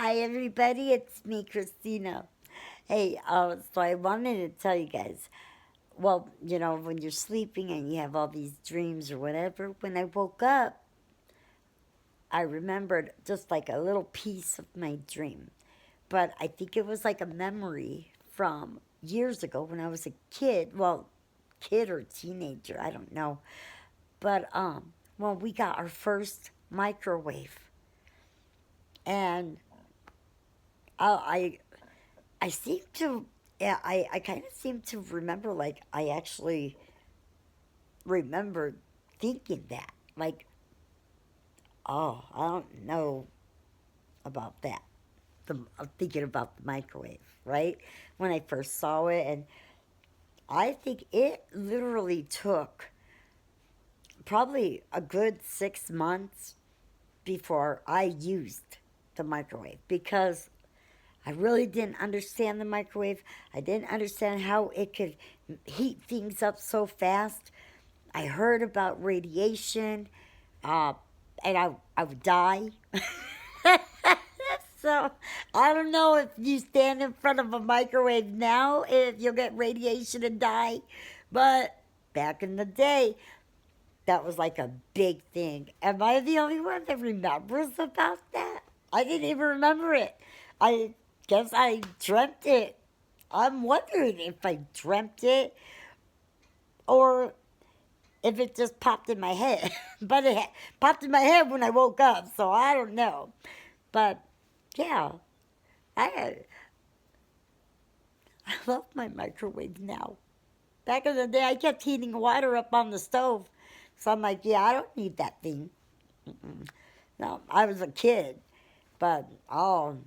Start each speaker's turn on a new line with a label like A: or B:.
A: Hi, everybody. It's me, Christina. Hey, so I wanted to tell you guys. Well, when you're sleeping and you have all these dreams or whatever, when I woke up, I remembered just like a little piece of my dream. But I think it was like a memory from years ago when I was a kid. Well, kid or teenager, I don't know. But when we got our first microwave, and I I seem to, yeah, I kind of seem to remember, like, I actually remember thinking that. Like, oh, I don't know about that. Thinking about the microwave, right? When I first saw it. And I think it literally took probably a good 6 months before I used the microwave because I really didn't understand the microwave. I didn't understand how it could heat things up so fast. I heard about radiation, uh, and I would die. So I don't know if you stand in front of a microwave now, if you'll get radiation and die. But back in the day, that was like a big thing. Am I the only one that remembers about that? I didn't even remember it. I guess I dreamt it. I'm wondering if I dreamt it or if it just popped in my head. But it popped in my head when I woke up, so I don't know. But yeah, I I love my microwave now. Back in the day, I kept heating water up on the stove, so I'm like, yeah, I don't need that thing. No, I was a kid, but oh,